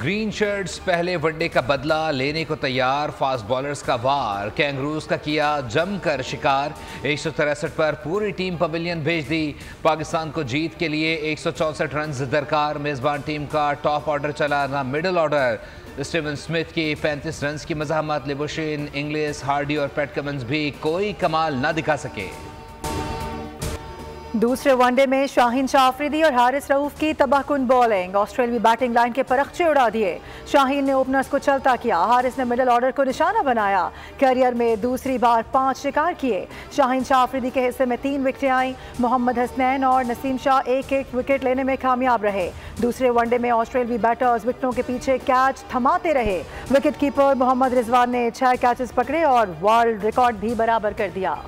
Green shirts पहले one day का बदला लेने को तैयार, फास्ट बॉलर्स का वार, कैंगरूज का किया जमकर शिकार। 163 पर पूरी टीम पवेलियन भेज दी। पाकिस्तान को जीत के लिए 164 रन दरकार। मेजबान टीम का टॉप ऑर्डर चला ना मिडल ऑर्डर। स्टीवन स्मिथ की 35 रन की मज़ाहमत। लिबुशिन, इंग्लिश, हार्डी और पैट कमिंस भी कोई कमाल न दिखा सके। दूसरे वनडे में शाहीन शाह अफरीदी और हारिस रऊफ की तबाहकुन बॉलिंग। ऑस्ट्रेलियाई बैटिंग लाइन के परखचे उड़ा दिए। शाहीन ने ओपनर्स को चलता किया, हारिस ने मिडल ऑर्डर को निशाना बनाया। करियर में दूसरी बार 5 शिकार किए। शाहीन शाह अफरीदी के हिस्से में 3 विकेटें आईं। मोहम्मद हसनैन और नसीम शाह एक विकेट लेने में कामयाब रहे। दूसरे वनडे में ऑस्ट्रेलियाई बैटर्स विकेटों के पीछे कैच थमाते रहे। विकेट कीपर मोहम्मद रिजवान ने 6 कैचेस पकड़े और वर्ल्ड रिकॉर्ड भी बराबर कर दिया।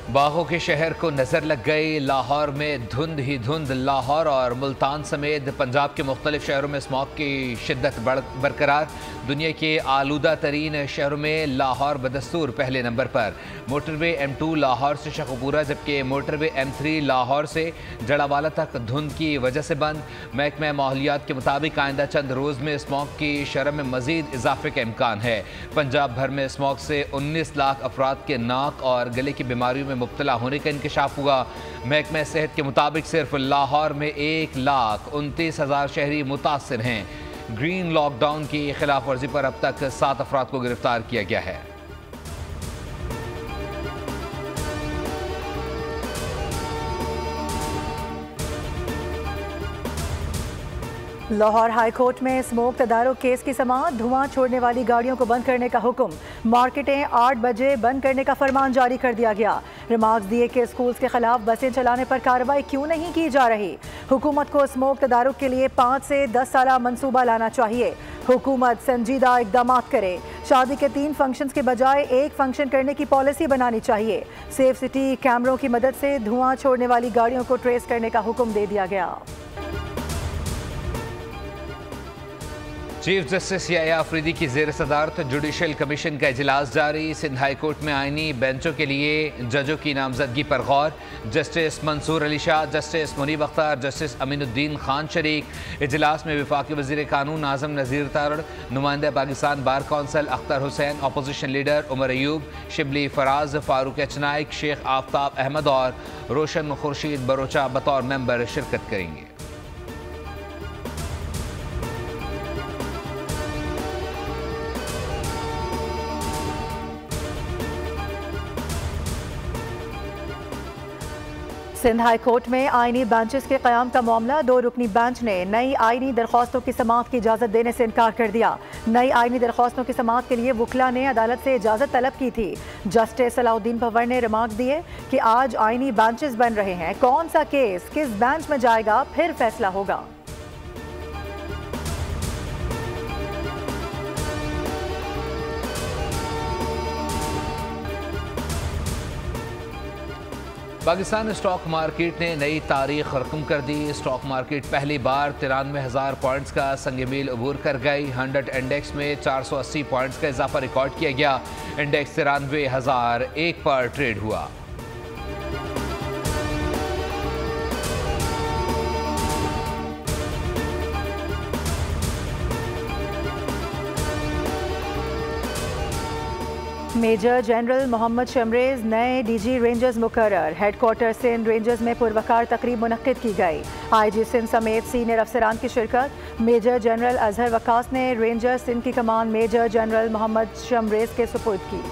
बागों के शहर को नजर लग गई। लाहौर में धुंध ही धुंध। लाहौर और मुल्तान समेत पंजाब के मुख्तलिफ शहरों में स्मॉग की शिद्दत बरकरार। दुनिया के आलूदा तरीन शहरों में लाहौर बदस्तूर पहले नंबर पर। मोटरवे M2 लाहौर से शखुपुरा, जबकि मोटरवे M3 लाहौर से जड़ावाला तक धुंध की वजह से बंद। महकमा माहौलियात के मुताबिक आइंदा चंद रोज़ में स्मॉग की शरह में मजीद इजाफे का इम्कान है। पंजाब भर में स्मॉग से 19 लाख अफराद के नाक और गले की बीमारियों में मुब्तला होने का इंकशाफ हुआ। महकमा सेहत के मुताबिक सिर्फ लाहौर में 1,29,000 शहरी मुतासिर हैं। ग्रीन लॉकडाउन की खिलाफ वर्जी पर अब तक 7 अफराद को गिरफ्तार किया गया है। लाहौर हाई कोर्ट में स्मोक तदारुक केस की समाअत। धुआं छोड़ने वाली गाड़ियों को बंद करने का हुक्म। मार्केटें 8 बजे बंद करने का फरमान जारी कर दिया गया। रिमार्क्स दिए कि स्कूल्स के खिलाफ बसें चलाने पर कार्रवाई क्यों नहीं की जा रही। हुकूमत को स्मोक तदारुक के लिए 5 से 10 साल मंसूबा लाना चाहिए। हुकूमत संजीदा इकदाम करे। शादी के 3 फंक्शंस के बजाय 1 फंक्शन करने की पॉलिसी बनानी चाहिए। सेफ सिटी कैमरों की मदद से धुआं छोड़ने वाली गाड़ियों को ट्रेस करने का हुक्म दे दिया गया। चीफ जस्टिस याया अफरीदी की ज़ेर सदारत जुडिशल कमीशन का इजलास जारी। सिंध हाई कोर्ट में आईनी बेंचों के लिए जजों की नामजदगी पर गौर। Justice Mansoor Ali Shah, justice Munib Akhtar, justice Aminuddin Khan शरीक। इजलास में वफाकी वज़ीर कानून आज़म नज़ीर तारड़, नुमाइंदा पाकिस्तान बार council Akhtar Hussain, opposition leader Umar Ayub, Shibli Faraz, Farooq एचनाइक, Sheikh Aftab Ahmad और रोशन खुर्शीद बरोचा बतौर मेंबर शिरकत करेंगे। सिंध हाई कोर्ट में आईनी बेंचेस के क़याम का मामला। 2 रुकनी बेंच ने नई आईनी दरख्वास्तों की समाअत की इजाज़त देने से इनकार कर दिया। नई आईनी दरख्वास्तों की समाअत के लिए वकला ने अदालत से इजाज़त तलब की थी। जस्टिस सलाउद्दीन पवर ने रिमार्क्स दिए कि आज आईनी बेंचेस बन रहे हैं, कौन सा केस किस बेंच में जाएगा फिर फैसला होगा। पाकिस्तान स्टॉक मार्केट ने नई तारीख रकम कर दी। स्टॉक मार्केट पहली बार 93,000 पॉइंट्स का संग-ए-मील अबूर कर गई। 100 इंडेक्स में 480 पॉइंट्स का इजाफा रिकॉर्ड किया गया। इंडेक्स 93,001 पर ट्रेड हुआ। मेजर जनरल मोहम्मद शमरेज नए डीजी रेंजर्स मुकर्रर। हेडक्वार्टर सिंध रेंजर्स में पुरवकार तकरीब मुनक्किद की गई। आईजी सिंध समेत सीनियर अफसरान की शिरकत। मेजर जनरल अजहर वकास ने रेंजर्स सिंध की कमान मेजर जनरल मोहम्मद शमरेज के सुपुर्द की।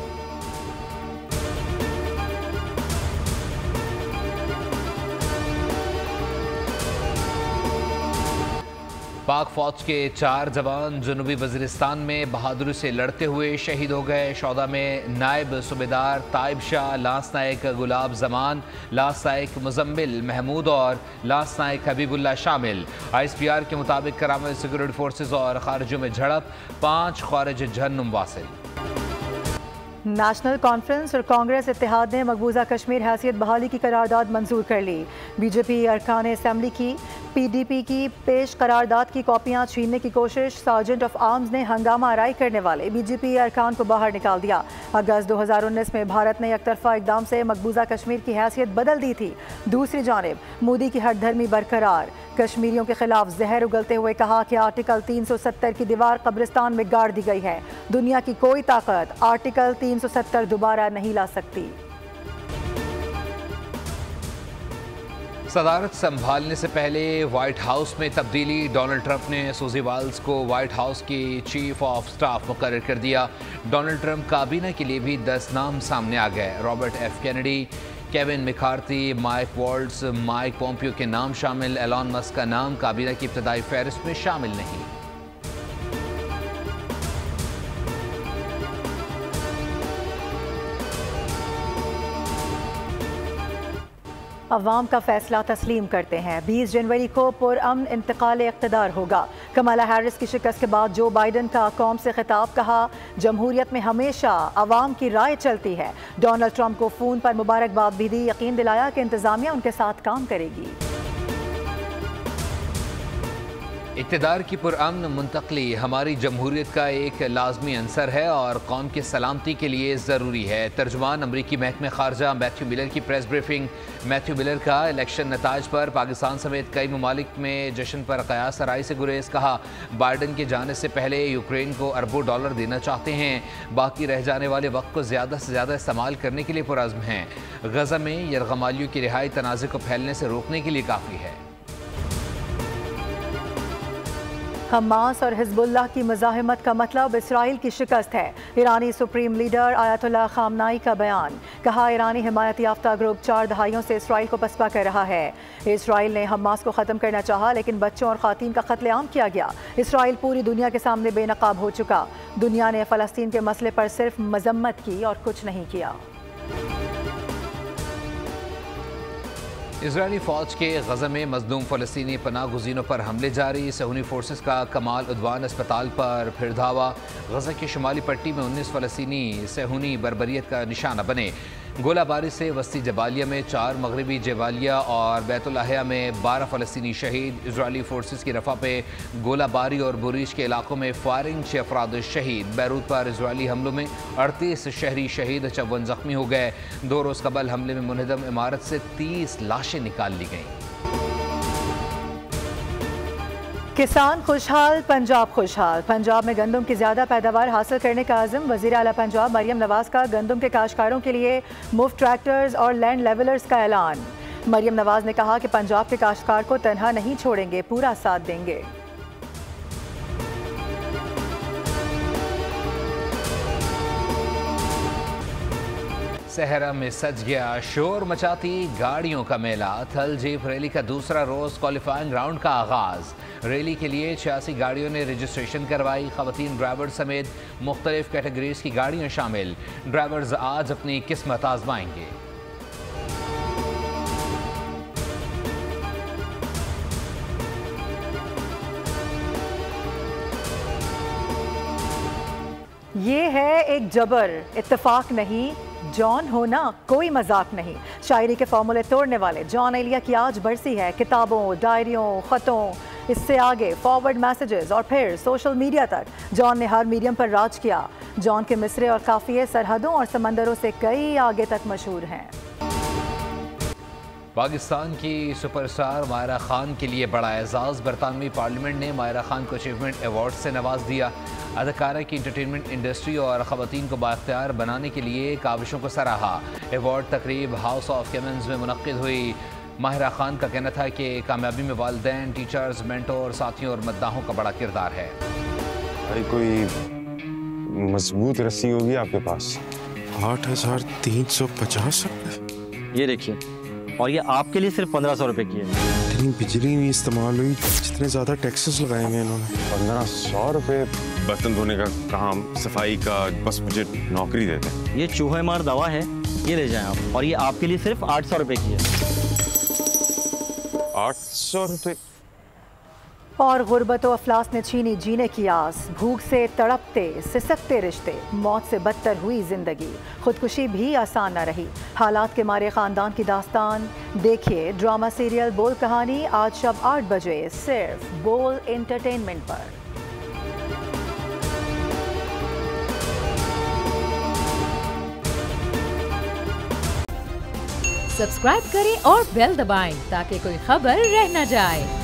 पाक फौज के 4 जवान जनूबी वज़ीरिस्तान में बहादुरी से लड़ते हुए शहीद हो गए। शौदा में नायब सूबेदार ताइब शाह, लांस नायक गुलाब जमान, लांस नायक मुजम्मिल महमूद और लांस नायक हबीबुल्ला शामिल। ISPR के मुताबिक करामा सिक्योरिटी फोर्सेज और खारिजियों में झड़प, 5 खारिज जहन्नुम वासिल। नेशनल कॉन्फ्रेंस और कांग्रेस इत्तेहाद ने मकबूजा कश्मीर हैसियत बहाली की करारदाद मंजूर कर ली। बीजेपी अरकान असम्बली की PDP की पेश करारदाद की कॉपियां छीनने की कोशिश। सार्जेंट ऑफ आर्म्स ने हंगामा आराई करने वाले BJP अरकान को बाहर निकाल दिया। अगस्त 2019 में भारत ने एकतरफा इकदाम से मकबूजा कश्मीर की हैसियत बदल दी थी। दूसरी जानिब मोदी की हठधर्मी बरकरार। कश्मीरियों के खिलाफ जहर उगलते हुए कहा कि आर्टिकल 370 की दीवार कब्रिस्तान में गाड़ दी गई है। दुनिया की कोई ताकत आर्टिकल 370 दोबारा नहीं ला सकती। सदारत संभालने से पहले व्हाइट हाउस में तब्दीली। डोनाल्ड ट्रंप ने सूजी वाल्स को व्हाइट हाउस की चीफ ऑफ स्टाफ मुकर्रर कर दिया। डोनाल्ड ट्रंप काबीना के लिए भी 10 नाम सामने आ गए। Robert F Kennedy, Kevin McCarthy, Mike Waltz, Mike Pompeo के नाम शामिल। एलॉन मस्क का नाम काबीना की इब्तदाई फहरिस्त में शामिल नहीं। अवाम का फैसला तस्लीम करते हैं। 20 जनवरी को पुरअमन इंतकाल इक़्तिदार होगा। कमला हैरिस की शिकस्त के बाद जो बाइडन का कौम से खिताब, कहा जमहूरियत में हमेशा अवाम की राय चलती है। डोनाल्ड ट्रंप को फ़ोन पर मुबारकबाद भी दी। यकीन दिलाया कि इंतज़ामिया उनके साथ काम करेगी। इक़्तिदार की पुरअमन मुंतकली हमारी जमहूरियत का एक लाजमी अंसर है और कौम की सलामती के लिए ज़रूरी है। तर्जुमान अमरीकी महकमे खारजा मैथ्यू मिलर की प्रेस ब्रीफिंग। मैथ्यू मिलर का इलेक्शन नताज पर पाकिस्तान समेत कई ममालिक में जश्न पर क़यास आराई से गुरेज। कहा बाइडन के जाने से पहले यूक्रेन को अरबों डॉलर देना चाहते हैं। बाकी रह जाने वाले वक्त को ज़्यादा से ज़्यादा इस्तेमाल करने के लिए पुरअज़्म हैं। गज़ा में यरगमालियों की रिहाई तनाज़े को फैलने से रोकने के लिए काफ़ी है। हमास और हिजबुल्लाह की मुज़ाहिमत का मतलब इसराइल की शिकस्त है। ईरानी सुप्रीम लीडर आयतुल्लाह खामनाई का बयान। कहा ईरानी हिमायत याफ्ता ग्रुप 4 दहाइयों से इसराइल को पसपा कर रहा है। इसराइल ने हमास को ख़त्म करना चाहा लेकिन बच्चों और ख़वातीन का कत्लेआम किया गया। इसराइल पूरी दुनिया के सामने बेनकाब हो चुका। दुनिया ने फ़लस्तीन के मसले पर सिर्फ मजम्मत की और कुछ नहीं किया। इजरायली फ़ौज के गज़ा में मज़लूम फ़लस्तीनी पनाह गुज़ीनों पर हमले जारी। सहूनी फोर्सेस का कमाल उद्वान अस्पताल पर फिर धावा। गज़ा की शुमाली पट्टी में 19 फ़लस्तीनी सहूनी बर्बरियत का निशाना बने। गोलाबारी से वस्ती जबालिया में 4, मगरबी जबालिया और बैतुल-लाहिया में 12 फ़लस्तीनी शहीद। इजरायली फोर्सेस की रफ़ा पे गोलाबारी और बुरीश के इलाकों में फायरिंग, 6 अफराद शहीद। बैरूत पर इजरायली हमलों में 38 शहरी शहीद, 54 ज़ख्मी हो गए। 2 रोज़ कबल हमले में मुनहदम इमारत से 30 लाशें निकाल ली गईं। किसान खुशहाल, पंजाब खुशहाल। पंजाब में गंदम की ज़्यादा पैदावार हासिल करने का आज़म। वज़ीर आला पंजाब मरियम नवाज़ का गंदम के काश्तकारों के लिए मुफ्त ट्रैक्टर्स और लैंड लेवलर्स का ऐलान। मरियम नवाज़ ने कहा कि पंजाब के काश्तकार को तनहा नहीं छोड़ेंगे, पूरा साथ देंगे। सहरा में सज गया शोर मचाती गाड़ियों का मेला। थल जीप रैली का दूसरा रोज क्वालिफाइंग राउंड का आगाज। रैली के लिए 86 गाड़ियों ने रजिस्ट्रेशन करवाई। खवातीन ड्राइवर समेत मुख्तलिफ कैटेगरीज की गाड़ियां शामिल। ड्राइवर्स आज अपनी किस्मत आजमाएंगे। ये है एक जबर, इत्तेफाक नहीं, जॉन होना कोई मजाक नहीं। शायरी के फॉर्मूले तोड़ने वाले जॉन एलिया की आज बरसी है। किताबों, डायरियों, ख़तों, इससे आगे फॉरवर्ड मैसेजेस और फिर सोशल मीडिया तक जॉन ने हर मीडियम पर राज किया। जॉन के मिसरे और काफ़िये सरहदों और समंदरों से कई आगे तक मशहूर हैं। पाकिस्तान की सुपरस्टार मायरा खान के लिए बड़ा एजाज़। बरतानवी पार्लियामेंट ने मायरा खान को अचीवमेंट अवार्ड से नवाज दिया। अदाकारा की इंटरटेनमेंट इंडस्ट्री और ख़वातीन को बाख्तियार बनाने के लिए काविशों को सराहा। अवार्ड तकरीब हाउस ऑफ कॉमन्स में मुनक्किद हुई। माहिरा खान का कहना था कि कामयाबी में वालिदैन, टीचर्स, मेंटोर, साथियों और मद्दाहों का बड़ा किरदार है। भाई कोई मजबूत रस्सी होगी आपके पास? 8,350 रुपये। ये देखिए, और ये आपके लिए सिर्फ 1,500 रुपये की है। इतनी बिजली नहीं इस्तेमाल हुई जितने ज़्यादा टैक्सेस लगाए हैं इन्होंने। 1,500 रुपये बर्तन धोने का काम, सफाई का, बस मुझे नौकरी देते हैं। ये चूहे मार दवा है, ये ले जाएं आप। और ये आपके लिए सिर्फ 800 रुपये की है। 800 रुपये? और गुर्बत व अफलास ने छीनी जीने की आस। भूख से तड़पते सिसकते रिश्ते, मौत से बदतर हुई जिंदगी। खुदकुशी भी आसान न रही। हालात के मारे खानदान की दास्तान। देखिए ड्रामा सीरियल बोल कहानी आज शब 8 बजे सिर्फ बोल एंटरटेनमेंट पर। सब्सक्राइब करें और बेल दबाएं ताकि कोई खबर रह न जाए।